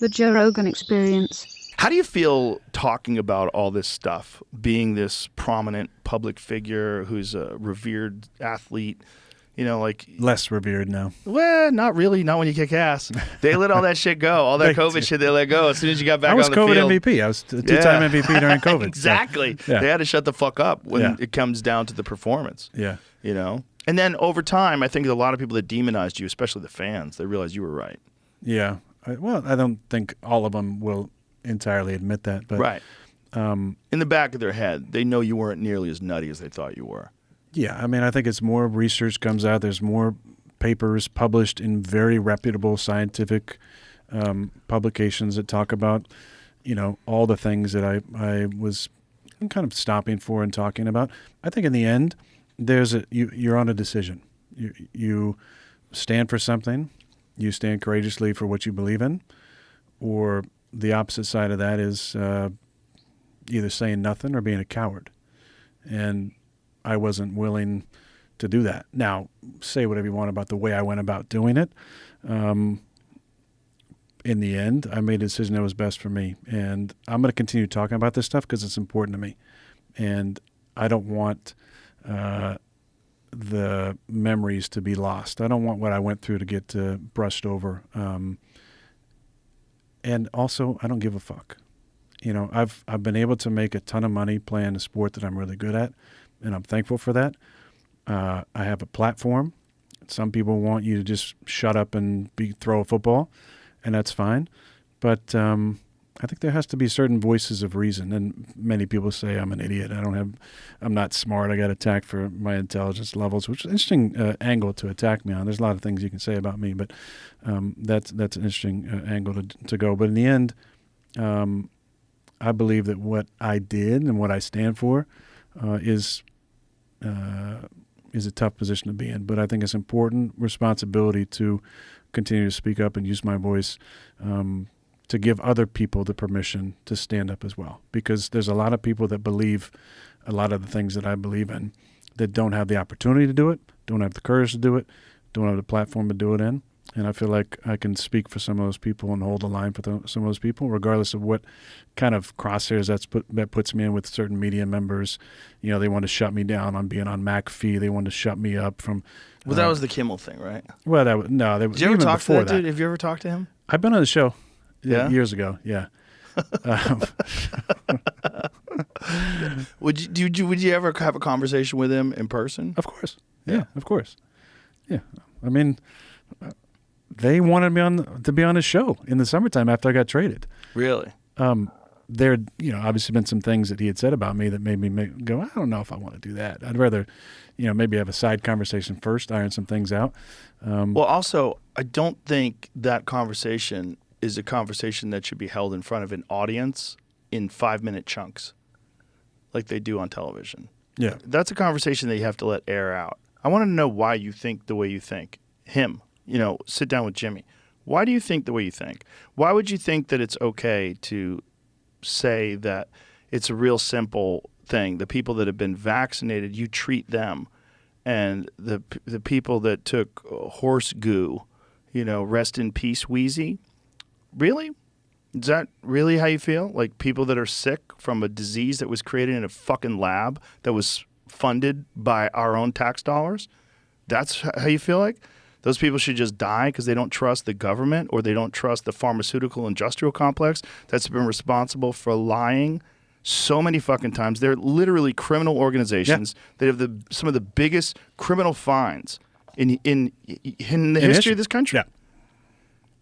The Joe Rogan Experience. How do you feel talking about all this stuff, being this prominent public figure who's a revered athlete? You know, like less revered now. Well, not really. Not when you kick ass. They let all that shit go. All that COVID shit they let go as soon as you got back on the field. I was COVID MVP. I was a two-time MVP during COVID. Exactly. So, yeah. They had to shut the fuck up when it comes down to the performance. Yeah. You know? And then over time, I think a lot of people that demonized you, especially the fans, they realized you were right. Yeah. Well, I don't think all of them will entirely admit that. But, right. In the back of their head, they know you weren't nearly as nutty as they thought you were. Yeah, I mean, I think it's more research comes out. There's more papers published in very reputable scientific publications that talk about, you know, all the things that I was kind of stopping for and talking about. I think in the end, you're on a decision. You stand for something. You stand courageously for what you believe in, or the opposite side of that is either saying nothing or being a coward. And I wasn't willing to do that. Now, say whatever you want about the way I went about doing it. In the end, I made a decision that was best for me. And I'm going to continue talking about this stuff because it's important to me. And I don't want the memories to be lost. I don't want what I went through to get brushed over. And also, I don't give a fuck. You know, I've been able to make a ton of money playing a sport that I'm really good at. And I'm thankful for that. I have a platform. Some people want you to just shut up and throw a football, and that's fine. But I think there has to be certain voices of reason. And many people say I'm an idiot. I'm not smart. I got attacked for my intelligence levels, which is an interesting angle to attack me on. There's a lot of things you can say about me, but that's an interesting angle to go. But in the end, I believe that what I did and what I stand for is a tough position to be in, but I think it's important responsibility to continue to speak up and use my voice to give other people the permission to stand up as well. Because there's a lot of people that believe a lot of the things that I believe in that don't have the opportunity to do it, don't have the courage to do it, don't have the platform to do it in. And I feel like I can speak for some of those people and hold the line for some of those people, regardless of what kind of crosshairs that puts me in with certain media members. You know, they want to shut me down on being on McAfee. They want to shut me up from. Well, that was the Kimmel thing, right? Well, no. Did you ever talk to that dude? Have you ever talked to him? I've been on the show years ago. Yeah. Would you ever have a conversation with him in person? Of course. Yeah, of course. Yeah. I mean. They wanted me to be on a show in the summertime after I got traded. Really? There, obviously been some things that he had said about me that made me go, I don't know if I want to do that. I'd rather, maybe have a side conversation first, iron some things out. Well, also, I don't think that conversation is a conversation that should be held in front of an audience in 5-minute chunks like they do on television. Yeah. That's a conversation that you have to let air out. I want to know why you think the way you think. Him. Sit down with Jimmy. Why do you think the way you think? Why would you think that it's okay to say that it's a real simple thing? The people that have been vaccinated, you treat them. And the people that took horse goo, rest in peace, Wheezy. Really? Is that really how you feel? Like people that are sick from a disease that was created in a fucking lab that was funded by our own tax dollars? That's how you feel like? Those people should just die because they don't trust the government or they don't trust the pharmaceutical industrial complex that's been responsible for lying so many fucking times. They're literally criminal organizations that have some of the biggest criminal fines in the history of this country. Yeah.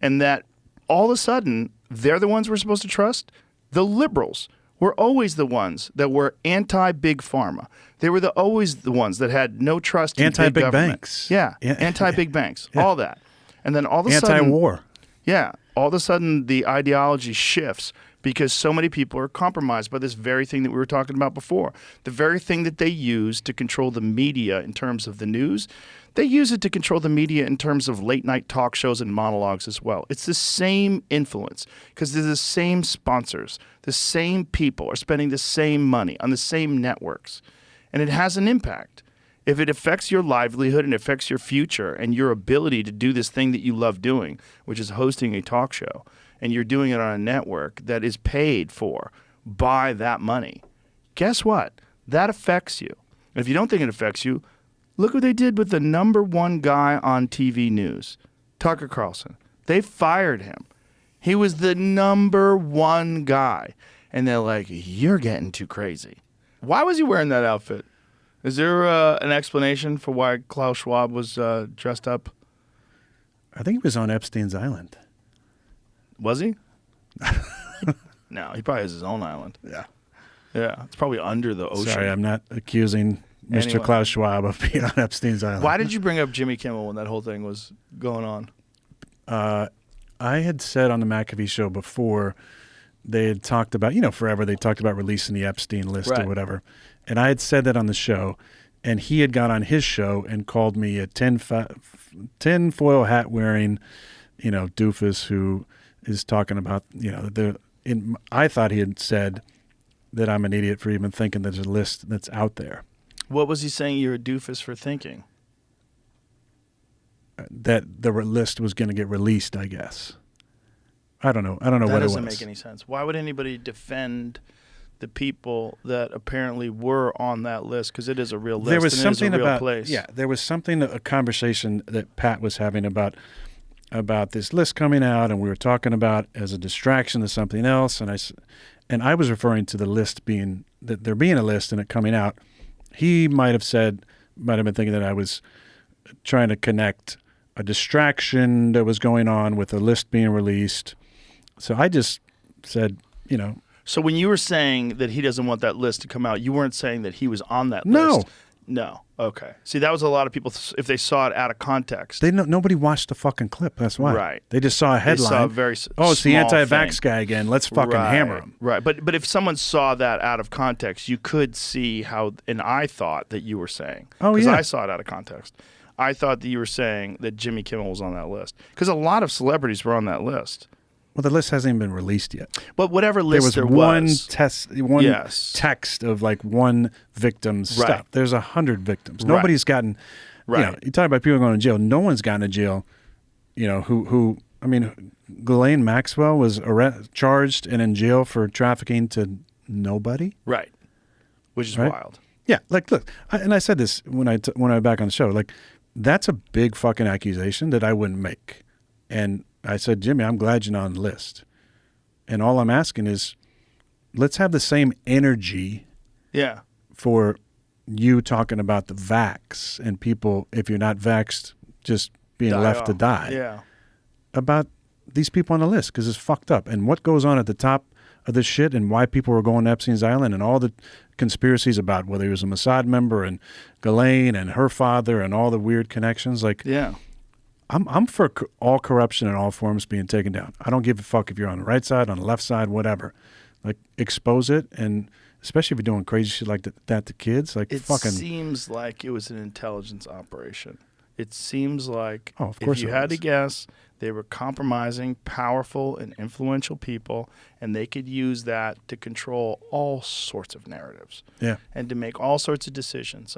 And that all of a sudden, they're the ones we're supposed to trust? The liberals were always the ones that were anti-big pharma. They were always the ones that had no trust in big government. Banks. Yeah, anti-big banks, all that. And then all of a sudden... Anti-war. Yeah, all of a sudden the ideology shifts because so many people are compromised by this very thing that we were talking about before. The very thing that they use to control the media in terms of the news, they use it to control the media in terms of late-night talk shows and monologues as well. It's the same influence because they're the same sponsors. The same people are spending the same money on the same networks. And it has an impact. If it affects your livelihood and affects your future and your ability to do this thing that you love doing, which is hosting a talk show, and you're doing it on a network that is paid for by that money, guess what? That affects you. And if you don't think it affects you, look what they did with the number one guy on TV news, Tucker Carlson. They fired him. He was the number one guy. And they're like, you're getting too crazy. Why was he wearing that outfit? Is there an explanation for why Klaus Schwab was dressed up? I think he was on Epstein's island. Was he? No, he probably has his own island. Yeah. Yeah, it's probably under the ocean. Sorry, I'm not accusing Mr. Anyway. Klaus Schwab of being on Epstein's island. Why did you bring up Jimmy Kimmel when that whole thing was going on? I had said on the McAfee show before, they had talked about, forever they talked about releasing the Epstein list Right. or whatever. And I had said that on the show, and he had got on his show and called me a tinfoil hat wearing, doofus who is talking about, I thought he had said that I'm an idiot for even thinking there's a list that's out there. What was he saying you're a doofus for thinking? That the list was going to get released, I guess. I don't know. I don't know what it was. That doesn't make any sense. Why would anybody defend the people that apparently were on that list? Because it is a real list. There was and something it is a real about place. Yeah. There was something, a conversation that Pat was having about this list coming out, and we were talking about as a distraction to something else, and I was referring to the list being that there being a list and it coming out. He might have been thinking that I was trying to connect a distraction that was going on with a list being released. So I just said, So when you were saying that he doesn't want that list to come out, you weren't saying that he was on that No. list? No. Okay. See, that was a lot of people, if they saw it out of context. nobody watched the fucking clip. That's why. Right. They just saw a They headline. saw a very it's the small anti-vax thing. guy again. Let's fucking hammer him. Right. But if someone saw that out of context, you could see how, and I thought that you were saying. Oh, Because yeah. I saw it out of context. I thought that you were saying that Jimmy Kimmel was on that list. Because a lot of celebrities were on that list. Well, the list hasn't even been released yet. But whatever list There was one Yes. text of like one victim's Right. stuff. There's 100 victims. Right. Nobody's gotten. Right. You talk about people going to jail. No one's gotten to jail. Ghislaine Maxwell was charged and in jail for trafficking to nobody. Right. Which is Right? wild. Yeah, look, and I said this when I was back on the show. Like, that's a big fucking accusation that I wouldn't make. And I said, Jimmy, I'm glad you're not on the list. And all I'm asking is, let's have the same energy Yeah. for you talking about the vax and people, if you're not vaxxed, just being Die left off. to die. Yeah. About these people on the list, because it's fucked up. And what goes on at the top of this shit and why people were going to Epstein's Island and all the conspiracies about whether he was a Mossad member and Ghislaine and her father and all the weird connections. Like, Yeah. I'm for all corruption in all forms being taken down. I don't give a fuck if you're on the right side, on the left side, whatever. Like, expose it, and especially if you're doing crazy shit like that to kids. Like, It fucking. seems like it was an intelligence operation. It seems like, Oh, of course if you it had to was. guess, they were compromising powerful and influential people, and they could use that to control all sorts of narratives Yeah. and to make all sorts of decisions.